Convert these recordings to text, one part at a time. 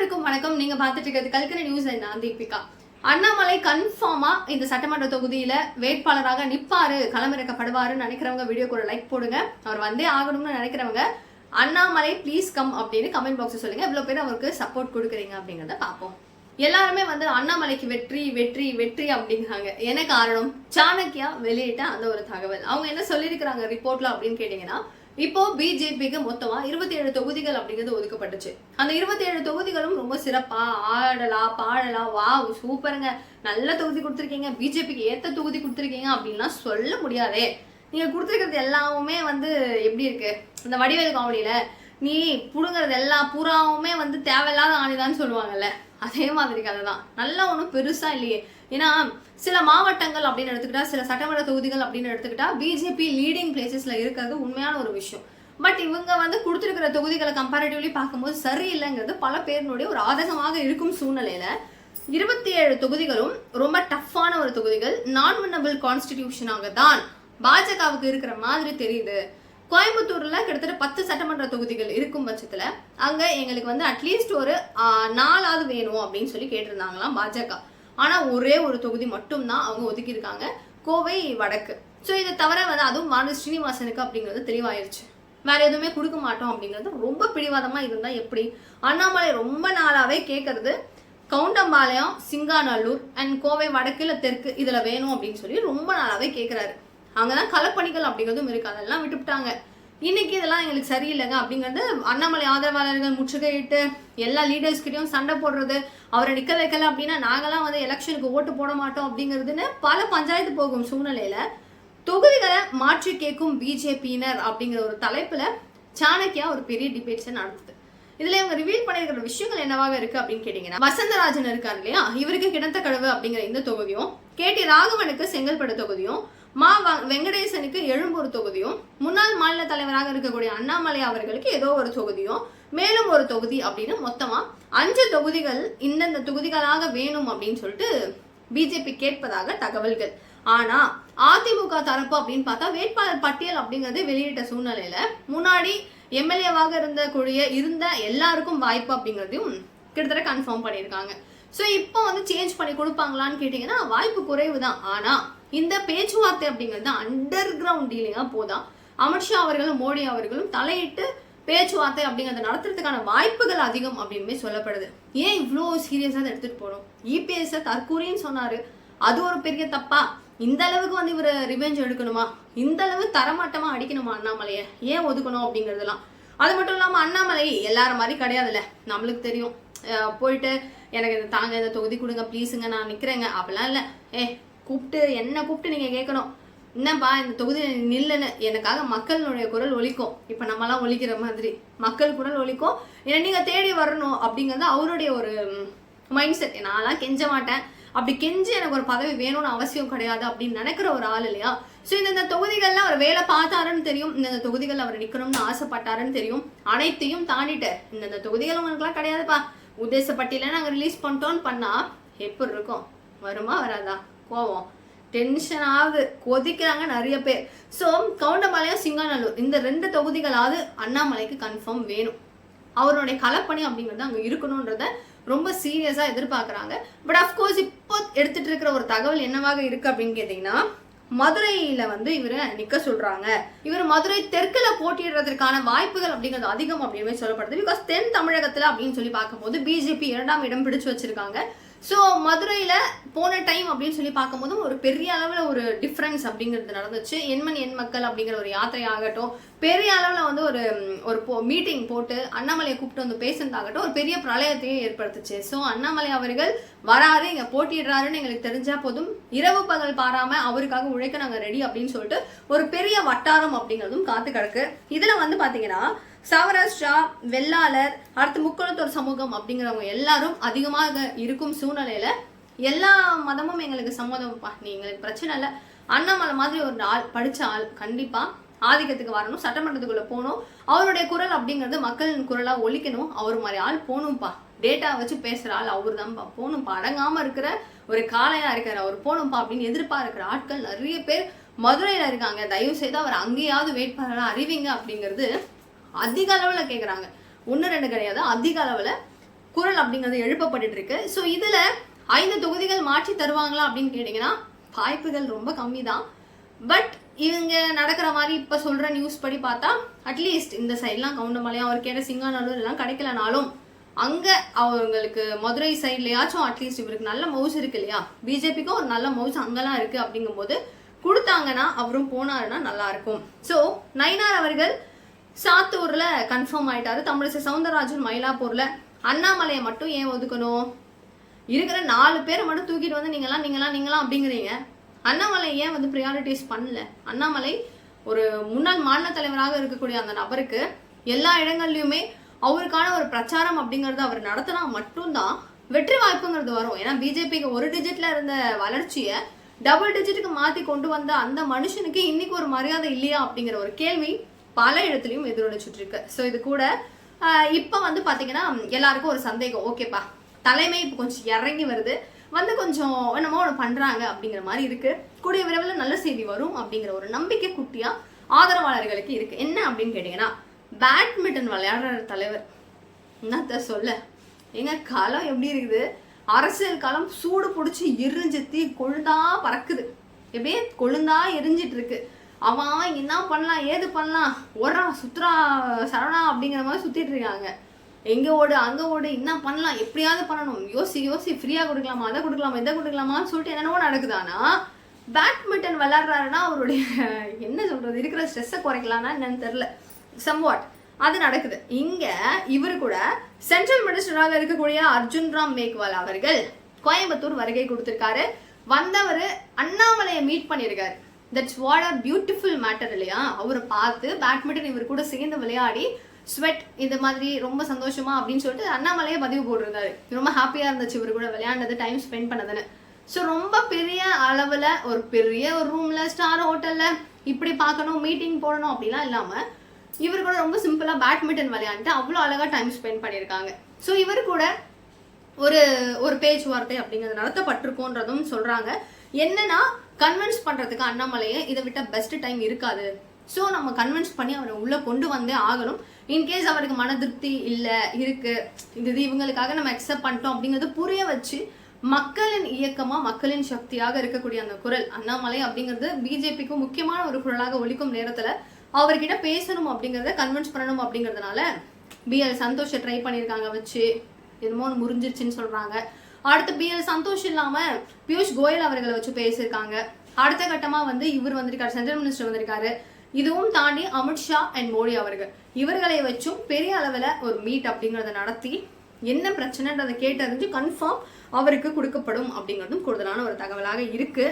அனைவருக்கும் வணக்கம். நீங்க பார்த்துட்டு இருக்கிறது கல்கரி நியூஸ். நான் தீபிகா. அண்ணாமலை கன்ஃபார்மா இந்த சட்டமன்ற தொகுதியில வேட்பாளராக நிப்பாரு, களமிறக்கப்படுவாருன்னு நினைக்கிறவங்க வீடியோக்கு ஒரு லைக் போடுங்க. அவர் வந்தே ஆகணும்னு நினைக்கிறவங்க அண்ணாமலை ப்ளீஸ் கம் அப்படின்னு கமெண்ட் பாக்ஸ் சொல்லுங்க. எவ்வளவு பேர் அவருக்கு சப்போர்ட் கொடுக்குறீங்க அப்படிங்கறத பார்ப்போம். எல்லாருமே அண்ணாமலைக்கு வெற்றி வெற்றி வெற்றி அப்படிங்கிறாங்க. என்ன காரணம்? சாணக்கியா வெளியிட்ட அந்த ஒரு தகவல். அவங்க என்ன சொல்லியிருக்கிறாங்க ரிப்போர்ட்ல அப்படின்னு கேட்டீங்கன்னா, இப்போ பிஜேபிக்கு மொத்தமா 27 தொகுதிகள் அப்படிங்கிறது ஒதுக்கப்பட்டுச்சு. அந்த 27 தொகுதிகளும் ரொம்ப சிறப்பா ஆடலா பாடலா வாவ் சூப்பருங்க, நல்ல தொகுதி கொடுத்துருக்கீங்க, பிஜேபிக்கு ஏத்த தொகுதி கொடுத்துருக்கீங்க அப்படின்லாம் சொல்ல முடியாதே. நீங்க கொடுத்துருக்கிறது எல்லாமே எப்படி இருக்கு, இந்த வடிவேல் காமெடியில நீ புடுங்கிறது எல்லா பூராவுமே தேவையில்லாத ஆணிதான்னு சொல்லுவாங்கல்ல, அதே மாதிரி கதை தான். நல்லா ஒன்றும் பெருசா இல்லையே. ஏன்னா சில மாவட்டங்கள் அப்படின்னு எடுத்துக்கிட்டா, சில சட்டமன்ற தொகுதிகள் அப்படின்னு எடுத்துக்கிட்டா பிஜேபி லீடிங் பிளேசஸ்ல இருக்கிறது உண்மையான ஒரு விஷயம். பட் இவங்க கொடுத்துருக்கிற தொகுதிகளை கம்பேரிட்டிவ்லி பார்க்கும்போது சரியில்லைங்கிறது பல பேருனுடைய ஒரு ஆதகமாக இருக்கும் சூழ்நிலையில 27 தொகுதிகளும் ரொம்ப டஃப்பான ஒரு தொகுதிகள், நான் வின்னபிள் கான்ஸ்டிடியூஷனாக தான் பாஜகவுக்கு இருக்கிற மாதிரி தெரியுது. கோயம்புத்தூர்ல கிட்டத்தட்ட 10 சட்டமன்ற தொகுதிகள் இருக்கும் பட்சத்துல அங்க எங்களுக்கு அட்லீஸ்ட் ஒரு 4 வேணும் அப்படின்னு சொல்லி கேட்டிருந்தாங்களாம் பாஜக. ஆனா ஒரே ஒரு தொகுதி மட்டும் தான் அவங்க ஒதுக்கி இருக்காங்க, கோவை வடக்கு. ஸோ இதை தவிர அதுவும் மாநில ஸ்ரீனிவாசனுக்கு அப்படிங்கிறது தெளிவாயிருச்சு. வேற எதுவுமே கொடுக்க மாட்டோம் அப்படிங்கிறது ரொம்ப பிடிவாதமா இருந்தா எப்படி? அண்ணாமலை ரொம்ப நாளாவே கேட்கறது கவுண்டம்பாளையம், சிங்காநல்லூர் அண்ட் கோவை வடக்குல தெற்கு இதுல வேணும் அப்படின்னு சொல்லி ரொம்ப நாளாவே கேட்கிறாரு. அங்கதான் களப்பணிகள் அப்படிங்கிறதும் இருக்கு, அதெல்லாம் விட்டுவிட்டாங்க. இன்னைக்கு இதெல்லாம் எங்களுக்கு சரியில்லைங்க அப்படிங்கிறது அண்ணாமலை ஆதரவாளர்கள் முற்றுகையிட்டு எல்லா லீடர்ஸ் கிட்டையும் சண்டை போடுறது, அவரை நிக்க வைக்கல அப்படின்னா நாங்கெல்லாம் எலெக்ஷனுக்கு ஓட்டு போட மாட்டோம் அப்படிங்கிறதுன்னு பல பஞ்சாயத்து போகும் சூழ்நிலையில தொகுதிகளை மாற்றி கேட்கும் பிஜேபியினர் அப்படிங்கிற ஒரு தலைப்புல சாணக்கியா ஒரு பெரிய டிபேட்ஸை நடத்துது. இதுல இவங்க ரிவீல் பண்ணிருக்கிற விஷயங்கள் என்னவாக இருக்கு அப்படின்னு கேட்டீங்கன்னா, வசந்தராஜன் இருக்காரு இல்லையா, இவருக்கு கிணத்தக்கடவு அப்படிங்கிற இந்த தொகுதியும், கேடி ராகவனுக்கு செங்கல்பட்டு தொகுதியும், மா வெங்கடேசனுக்கு எழும்பூர் தொகுதியும், முன்னாள் மாநில தலைவராக இருக்கக்கூடிய அண்ணாமலை அவர்களுக்கு ஏதோ ஒரு தொகுதியும், மேலும் ஒரு தொகுதி அப்படின்னு மொத்தமா 5 தொகுதிகள் இந்தந்த தொகுதிகளாக வேணும் அப்படின்னு சொல்லிட்டு பிஜேபி கேட்பதாக தகவல்கள். ஆனா அதிமுக தரப்பு அப்படின்னு பார்த்தா வேட்பாளர் பட்டியல் அப்படிங்கறது வெளியிட்ட சூழ்நிலையில முன்னாடி எம்எல்ஏவாக இருந்த எல்லாருக்கும் வாய்ப்பு அப்படிங்கிறதையும் கிட்டத்தட்ட கன்ஃபார்ம் பண்ணியிருக்காங்க. ஸோ இப்போ சேஞ்ச் பண்ணி கொடுப்பாங்களான்னு கேட்டீங்கன்னா வாய்ப்பு குறைவு தான். ஆனா இந்த பேச்சுவார்த்தை அப்படிங்கிறது அண்டர் கிரவுண்ட் டீலிங்கா போதான். அமித்ஷா அவர்களும் மோடி அவர்களும் தலையிட்டு பேச்சுவார்த்தை அப்படிங்கறத நடத்துறதுக்கான வாய்ப்புகள் அதிகம் அப்படின்னு சொல்லப்படுது. ஏன் இவ்வளோ சீரியஸா எடுத்துட்டு போறோம்? இபிஎஸ் தற்கூரின்னு சொன்னாரு, அது ஒரு பெரிய தப்பா? இந்த அளவுக்கு இவர் ரிவெஞ்ச் எடுக்கணுமா? இந்த அளவு தரமாட்டமா அடிக்கணுமா அண்ணாமலைய? ஏன் ஒதுக்கணும் அப்படிங்கறதெல்லாம். அது மட்டும் இல்லாம அண்ணாமலை எல்லாரும் மாதிரி கிடையாதுல்ல, நம்மளுக்கு தெரியும். போயிட்டு எனக்கு தாங்க இந்த தொகுதி கொடுங்க ப்ளீஸுங்க, நான் நிக்கிறேங்க அப்படிலாம் இல்லை. என்ன கூப்பிட்டு நீங்க கேட்கணும், என்னப்பா இந்த தொகுதி நில்லுன்னு, எனக்காக மக்களுடைய குரல் ஒலிக்கும். இப்ப நம்மலாம் ஒலிக்கிற மாதிரி மக்கள் குரல் ஒலிக்கும், ஏன்னா நீங்க தேடி வரணும் அப்படிங்கிறது அவருடைய ஒரு மைண்ட் செட். நான்லாம் கெஞ்ச மாட்டேன், அப்படி கெஞ்சி எனக்கு ஒரு பதவி வேணும்னு அவசியம் கிடையாது அப்படின்னு நினைக்கிற ஒரு ஆள் இல்லையா. ஸோ இந்த தொகுதிகள்ல அவர் வேலை பார்த்தாருன்னு தெரியும், இந்த தொகுதிகள் அவர் நிக்கணும்னு ஆசைப்பட்டாருன்னு தெரியும். அனைத்தையும் தாண்டிட்டு இந்த தொகுதிகள் உங்களுக்குலாம் கிடையாதுப்பா, உத்தேச பட்டியல நாங்க ரிலீஸ் பண்ணிட்டோம்னு பண்ணா எப்படி இருக்கும்? வருமா வராதா? கோவம், டென்ஷன் ஆகுது, கொதிக்கிறாங்க நிறைய பேர். ஸோ கவுண்டம்பாளையம், சிங்காநல்லூர் இந்த 2 தொகுதிகளாவது அண்ணாமலைக்கு கன்ஃபார்ம் வேணும். அவருடைய களப்பணி அப்படிங்கிறது அங்க இருக்கணும்ன்றத ரொம்ப சீரியஸா எதிர்பார்க்கறாங்க. பட் அப்கோர்ஸ் இப்போ எடுத்துட்டு இருக்கிற ஒரு தகவல் என்னவாக இருக்கு அப்படின்னு கேட்டீங்கன்னா, மதுரையில இவரை நிக்க சொல்றாங்க. இவர் மதுரை தெற்குல போட்டியிடுறதுக்கான வாய்ப்புகள் அப்படிங்கிறது அதிகம் அப்படின்னு சொல்லப்படுது. பிகாஸ் தென் தமிழகத்துல அப்படின்னு சொல்லி பார்க்கும்போது பிஜேபி 2ஆம் இடம் பிடிச்சு வச்சிருக்காங்க. ஸோ மதுரையில போன டைம் அப்படின்னு சொல்லி பார்க்கும்போது ஒரு பெரிய அளவுல ஒரு டிஃப்ரென்ஸ் அப்படிங்கிறது நடந்துச்சு. எண்மண் எண் மக்கள் அப்படிங்கிற ஒரு யாத்திரை ஆகட்டும், பெரிய அளவுல ஒரு மீட்டிங் போட்டு அண்ணாமலையை கூப்பிட்டு பேசுனதாகட்டும், ஒரு பெரிய பிரளயத்தையும் ஏற்படுத்துச்சு. ஸோ அண்ணாமலை அவர்கள் வராரு, இங்க போட்டிடுறாருன்னு எங்களுக்கு தெரிஞ்சா போதும், இரவு பகல் பாராம அவருக்காக உழைக்க நாங்க ரெடி அப்படின்னு சொல்லிட்டு ஒரு பெரிய வட்டாரம் அப்படிங்கிறதும் காத்து கிடக்கு. இதுல பாத்தீங்கன்னா சவராஷ்டிரா, வெள்ளாளர், அடுத்து முக்குளத்தூர் சமூகம் அப்படிங்கிறவங்க எல்லாரும் அதிகமாக இருக்கும் சூழ்நிலையில எல்லா மதமும் எங்களுக்கு சம்மதம்ப்பா, நீ எங்களுக்கு பிரச்சனை இல்லை, அண்ணாமலை மாதிரி ஒரு ஆள், படிச்ச ஆள் கண்டிப்பா ஆதிக்கத்துக்கு வரணும், சட்டமன்றத்துக்குள்ள போகணும், அவருடைய குரல் அப்படிங்கிறது மக்களின் குரலா ஒலிக்கணும், அவர் மாதிரி ஆள் போகணும்ப்பா, டேட்டா வச்சு பேசுற ஆள் அவர் தான்ப்பா போகணும்ப்பா, அடங்காம இருக்கிற ஒரு காளையா இருக்கிற அவர் போகணும்ப்பா அப்படின்னு எதிர்பார்க்கிற ஆட்கள் நிறைய பேர் மதுரையில இருக்காங்க. தயவு செய்து அவர் அங்கேயாவது வேட்பாளராக அறிவிங்க அப்படிங்கிறது அதிக அளவுல கேட்குறாங்க. 1 2 கிடையாது, அதிக அளவுல குரல் அப்படிங்கிறது எழுப்பப்பட்டு இருக்கு. ஸோ இதுல 5 தொகுதிகள் மாற்றி தருவாங்களா அப்படின்னு கேட்டீங்கன்னா வாய்ப்புகள் ரொம்ப கம்மி தான். பட் இவங்க நடக்கிற மாதிரி இப்ப சொல்ற நியூஸ் படி பார்த்தா அட்லீஸ்ட் இந்த சைட்லாம் கவுண்டமலையா அவர் கேட்ட சிங்காநல்லூர் எல்லாம் கிடைக்கலனாலும் அங்க அவங்களுக்கு மதுரை சைட்லயாச்சும் அட்லீஸ்ட் இவருக்கு நல்ல மவுஸ் இருக்கு இல்லையா, பிஜேபிக்கும் ஒரு நல்ல மவுஸ் அங்கெல்லாம் இருக்கு. அப்படிங்கும்போது கொடுத்தாங்கன்னா அவரும் போனாருன்னா நல்லா இருக்கும். ஸோ நயினார் அவர்கள் சாத்தூர்ல கன்ஃபார்ம் ஆயிட்டாரு. தமிழிசை சவுந்தரராஜன் மயிலாப்பூர்ல. அண்ணாமலையை மட்டும் ஏன் ஒதுக்கணும்? இருக்கிற 4 பேரை மட்டும் தூக்கிட்டு வந்து நீங்களாம் அப்படிங்கிறீங்க. அண்ணாமலை ஏன் வந்து ப்ரியாரிட்டிஸ் பண்ணல? அண்ணாமலை ஒரு முன்னாள் மாநில தலைவராக இருக்கக்கூடிய அந்த நபருக்கு எல்லா இடங்கள்லயுமே அவருக்கான ஒரு பிரச்சாரம் அப்படிங்கறது அவர் நடத்தினா மட்டும்தான் வெற்றி வாய்ப்புங்கிறது வரும். ஏன்னா பிஜேபிக்கு 1 டிஜிட்ல இருந்த வளர்ச்சியை டபுள் டிஜிட்டுக்கு மாத்தி கொண்டு வந்த அந்த மனுஷனுக்கு இன்னைக்கு ஒரு மரியாதை இல்லையா அப்படிங்கிற ஒரு கேள்வி பல இடத்துலயும் எதிரொலிச்சுட்டு இருக்கு. ஸோ இது கூட இப்ப வந்து பாத்தீங்கன்னா எல்லாருக்கும் ஒரு சந்தேகம், ஓகேப்பா தலைமை இப்போ கொஞ்சம் இறங்கி வருது, வந்து கொஞ்சம் என்னமோ ஒன்று பண்றாங்க அப்படிங்கிற மாதிரி இருக்கு. கூடிய விரைவில் நல்ல செய்தி வரும் அப்படிங்கிற ஒரு நம்பிக்கை குட்டியா ஆதரவாளர்களுக்கு இருக்கு. என்ன அப்படின்னு கேட்டீங்கன்னா, பேட்மிண்டன் விளையாடுற தலைவர் என்னத்த சொல்ல, எங்க காலம் எப்படி இருக்குது, அரசியல் காலம் சூடு பிடிச்சி எரிஞ்சு தீ கொழுந்தா பறக்குது, எப்படியே கொழுந்தா எரிஞ்சிட்டு இருக்கு. அவன் என்ன பண்ணலாம் ஏது பண்ணலாம் ஒரா சுத்ரா சரணா அப்படிங்கிற மாதிரி சுத்திட்டு இருக்காங்க. எங்க ஓடு அங்க ஓடு, என்ன பண்ணலாம் எப்படியாவது பண்ணணும், யோசி ஃப்ரீயா கொடுக்கலாமா, அதை கொடுக்கலாமா, இதை கொடுக்கலாமான்னு சொல்லிட்டு என்னென்னவோ நடக்குதானா. பேட்மிண்டன் விளையாடுறாருன்னா அவருடைய என்ன சொல்றது, இருக்கிற ஸ்ட்ரெஸ்ஸை குறைக்கலாம்னா என்னன்னு தெரியல, சம்வாட் அது நடக்குது. இங்க இவரு கூட சென்ட்ரல் மினிஸ்டராக இருக்கக்கூடிய அர்ஜுன் ராம் மேக்வால் அவர்கள் கோயம்புத்தூர் வருகை கொடுத்திருக்காரு. வந்தவர் அண்ணாமலையை மீட் பண்ணியிருக்காரு. That's what a beautiful matter இல்லையா. அவரை பார்த்து பேட்மிண்டன் இவர் கூட சேர்ந்து விளையாடி ஸ்வெட் இந்த மாதிரி ரொம்ப சந்தோஷமா அப்படின்னு சொல்லிட்டு அண்ணாமலையே பதிவு போட்டிருந்தாரு. ரொம்ப ஹாப்பியா இருந்துச்சு இவர் கூட விளையாண்டது, டைம் ஸ்பெண்ட் பண்ணதுன்னு. ஸோ ரொம்ப பெரிய அளவுல ஒரு பெரிய ஒரு ரூம்ல ஸ்டார் ஹோட்டல்ல இப்படி பார்க்கணும் மீட்டிங் போடணும் அப்படிலாம் இல்லாம இவர் கூட ரொம்ப சிம்பிளா பேட்மிண்டன் விளையாண்டு அவ்வளோ அழகா டைம் ஸ்பெண்ட் பண்ணியிருக்காங்க. ஸோ இவர் கூட ஒரு பேச்சுவார்த்தை அப்படிங்கிறது நடத்தப்பட்டிருக்கோன்றதும் சொல்றாங்க. என்னன்னா கன்வின்ஸ் பண்றதுக்கு அண்ணாமலையை இதை விட்ட பெஸ்ட் டைம் இருக்காது. ஸோ நம்ம கன்வின்ஸ் பண்ணி அவரை உள்ள கொண்டு வந்தே ஆகணும். இன்கேஸ் அவருக்கு மன திருப்தி இல்லை இருக்கு, இது இவங்களுக்காக நம்ம அக்செப்ட் பண்ணிட்டோம் அப்படிங்கிறது புரிய வச்சு மக்களின் இயக்கமா மக்களின் சக்தியாக இருக்கக்கூடிய அந்த குரல் அண்ணாமலை அப்படிங்கிறது பிஜேபிக்கு முக்கியமான ஒரு குரலாக ஒலிக்கும் நேரத்துல அவர்கிட்ட பேசணும் அப்படிங்கிறத கன்வின்ஸ் பண்ணணும் அப்படிங்கிறதுனால பிஎல் சந்தோஷை ட்ரை பண்ணியிருக்காங்க வச்சு, என்னமோ முறிஞ்சிருச்சுன்னு சொல்றாங்க. அடுத்து பிஎல் சந்தோஷ் இல்லாம பியூஷ் கோயல் அவர்களை வச்சு பேசியிருக்காங்க. அடுத்த கட்டமா வந்து இவர் வந்திருக்காரு, சென்ட்ரல் மினிஸ்டர் வந்திருக்காரு. இதுவும் தாண்டி அமித்ஷா அண்ட் மோடி அவர்கள் இவர்களை வச்சும் பெரிய அளவில் ஒரு மீட் அப்படிங்கிறத நடத்தி என்ன பிரச்சனைன்றதை கேட்டறிஞ்சு கன்ஃபார்ம் அவருக்கு கொடுக்கப்படும் அப்படிங்கிறதும் கூடுதலான ஒரு தகவலாக இருக்கு.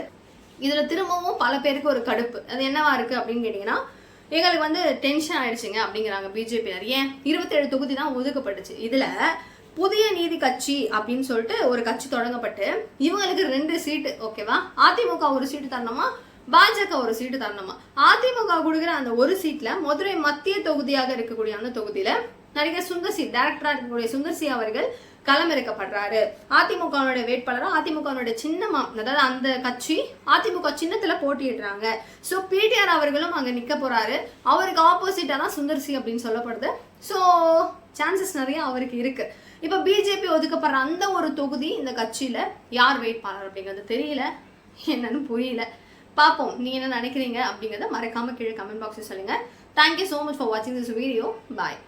இதுல திரும்பவும் பல பேருக்கு ஒரு கடுப்பு, அது என்னவா இருக்கு அப்படின்னு கேட்டீங்கன்னா, எங்களுக்கு வந்து டென்ஷன் ஆயிடுச்சுங்க அப்படிங்கிறாங்க பிஜேபியினர். ஏன் 27 தொகுதி தான் ஒதுக்கப்பட்டுச்சு. இதுல புதிய நீதி கட்சி அப்படின்னு சொல்லிட்டு ஒரு கட்சி தொடங்கப்பட்டு இவங்களுக்கு 2 சீட்டு, ஓகேவா, அதிமுக ஒரு சீட்டு தரணுமா, பாஜக ஒரு சீட்டு தரணுமா. அதிமுக கொடுக்குற அந்த ஒரு சீட்ல மதுரை மத்திய தொகுதியாக இருக்கக்கூடிய அந்த தொகுதியில நடிகர் சுந்தர்சி டைரக்டரா இருக்கக்கூடிய சுந்தர்சி அவர்கள் களமிறக்கப்படுறாரு. அதிமுகவுடைய வேட்பாளரா அதிமுகவுடைய சின்னமா, அதாவது அந்த கட்சி அதிமுக சின்னத்துல போட்டியிடுறாங்க. ஸோ பிடிஆர் அவர்களும் அங்க நிக்க போறாரு. அவருக்கு ஆப்போசிட்டா தான் சுந்தர்சி அப்படின்னு சொல்லப்படுது. ஸோ சான்சஸ் நிறைய அவருக்கு இருக்கு. இப்ப பிஜேபி ஒதுக்கப்படுற அந்த ஒரு தொகுதி இந்த கட்சியில யார் வேட்பாளர் அப்படிங்கிறது தெரியல, என்னன்னு புரியல. பார்ப்போம், நீங்க என்ன நினைக்கிறீங்க அப்படிங்கிறத மறக்காம கீழே கமெண்ட் பாக்ஸில் சொல்லுங்க. தேங்க்யூ ஸோ மச் ஃபார் வாட்சிங் திஸ் வீடியோ. பாய்.